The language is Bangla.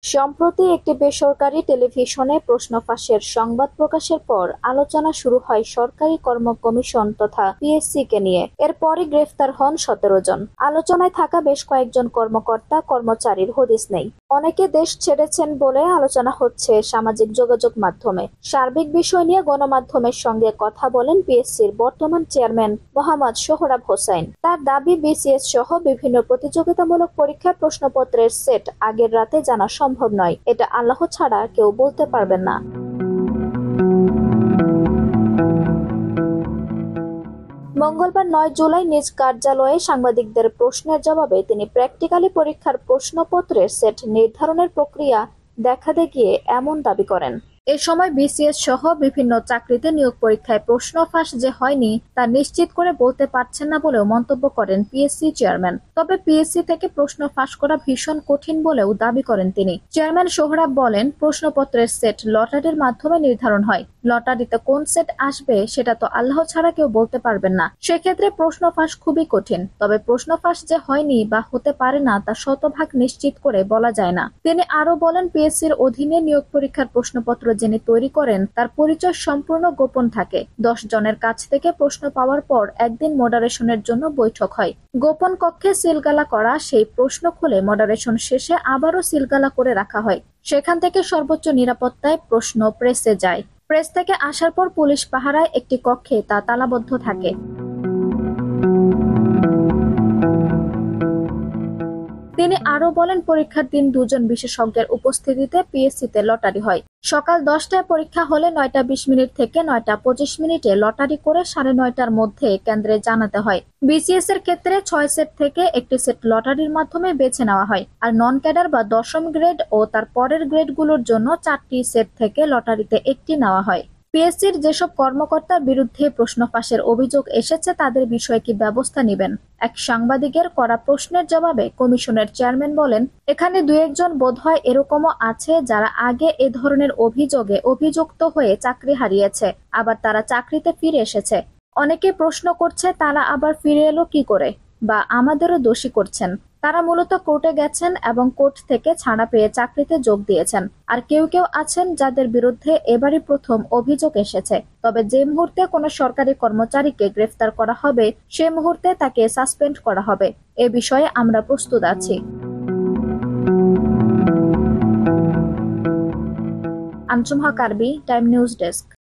সম্প্রতি একটি বেসরকারি টেলিভিশনে প্রশ্ন ফাঁসের সংবাদ প্রকাশের পর আলোচনা শুরু হয় সরকারি কর্ম কমিশন তথা পিএসসি-কে নিয়ে। এরপরই গ্রেফতার হন ১৭ জন। আলোচনায় থাকা বেশ কয়েকজন কর্মকর্তা কর্মচারীর হদিস নেই। অনেকে দেশ ছেড়েছেন বলে আলোচনা হচ্ছে সামাজিক যোগাযোগ মাধ্যমে। সার্বিক বিষয় নিয়ে গণমাধ্যমের সঙ্গে কথা বলেন পিএসসির বর্তমান চেয়ারম্যান মোহাম্মদ সোহরাব হোসাইন। তার দাবি, বিসিএস সহ বিভিন্ন প্রতিযোগিতামূলক পরীক্ষার প্রশ্নপত্রের সেট আগের রাতে জানা সম্ভব নয়। এটা আল্লাহ ছাড়া কেউ বলতে পারবেন না। মঙ্গলবার ৯ জুলাই নিজ কার্যালয়ে সাংবাদিকদের প্রশ্নের জবাবে তিনি প্র্যাকটিক্যালি পরীক্ষার প্রশ্নপত্রের সেট নির্ধারণের প্রক্রিয়া দেখাতে গিয়ে এমন দাবি করেন। এ সময় বিসিএস সহ বিভিন্ন চাকরিতে নিয়োগ পরীক্ষায় প্রশ্ন ফাঁস যে হয়নি তা নিশ্চিত করে বলতে পারছেন না বলেও মন্তব্য করেন পিএসসি চেয়ারম্যান। তবে পিএসসি থেকে প্রশ্ন ফাঁস করা ভীষণ কঠিন বলেও দাবি করেন তিনি। চেয়ারম্যান সোহরাব বলেন, প্রশ্নপত্রের সেট লটারির মাধ্যমে নির্ধারণ হয়। লটারিতে কোন সেট আসবে সেটা তো আল্লাহ ছাড়া কেউ বলতে পারবেন না। সেক্ষেত্রে প্রশ্ন ফাঁস খুবই কঠিন। তবে প্রশ্ন ফাঁস যে হয়নি বা হতে পারে না তা শতভাগ নিশ্চিত করে বলা যায় না। তিনি আরো বলেন, পিএসসির অধীনে নিয়োগ পরীক্ষার প্রশ্নপত্র যিনি তৈরি করেন তার পরিচয় সম্পূর্ণ গোপন থাকে। ১০ জনের কাছ থেকে প্রশ্ন পাওয়ার পর একদিন মডারেশনের জন্য বৈঠক হয়। গোপন কক্ষে সিলগালা করা সেই প্রশ্ন খুলে মডারেশন শেষে আবারও সিলগালা করে রাখা হয়। সেখান থেকে সর্বোচ্চ নিরাপত্তায় প্রশ্ন প্রেসে যায়। প্রেস থেকে আসার পর পুলিশ পাহারায় একটি কক্ষে তা তালাবদ্ধ থাকে। তিনি আরো বলেন, পরীক্ষার দিন ২ জন বিশেষজ্ঞের উপস্থিতিতে পিএসসিতে লটারি হয়। সকাল ১০টায় পরীক্ষা হলে ৯টা ২০ মিনিট থেকে ৯টা ২৫ মিনিটে লটারি করে ৯:৩০টার মধ্যে কেন্দ্রে জানাতে হয়। বিসিএস এর ক্ষেত্রে ৬ সেট থেকে একটি সেট লটারির মাধ্যমে বেছে নেওয়া হয়। আর নন ক্যাডার বা ১০ম গ্রেড ও তার পরের গ্রেডগুলোর জন্য ৪টি সেট থেকে লটারিতে একটি নেওয়া হয়। পিএসসির যেসব কর্মকর্তার বিরুদ্ধে প্রশ্ন ফাঁসের অভিযোগ এসেছে তাদের বিষয়ে কি ব্যবস্থা নেবেন? এক সাংবাদিকের করা প্রশ্নের জবাবে কমিশনের চেয়ারম্যান বলেন, এখানে ২-১ জন বোধহয় এরকমও আছে যারা আগে এ ধরনের অভিযোগে অভিযুক্ত হয়ে চাকরি হারিয়েছে, আবার তারা চাকরিতে ফিরে এসেছে। অনেকে প্রশ্ন করছে তারা আবার ফিরে এলো কি করে, বা আমাদেরও দোষী করছেন। তারা মূলত কোর্টে গেছেন এবং কোর্ট থেকে ছাড়া পেয়ে চাকরিতে যোগ দিয়েছেন। আর কেউ কেউ আছেন যাদের বিরুদ্ধে এবারই প্রথম অভিযোগ এসেছে। তবে যে মুহূর্তে কোনো সরকারি কর্মচারীকে গ্রেফতার করা হবে সে মুহূর্তে তাকে সাসপেন্ড করা হবে। এ বিষয়ে আমরা প্রস্তুত আছি। আনসুম হক আরবি, টাইম নিউজ ডেস্ক।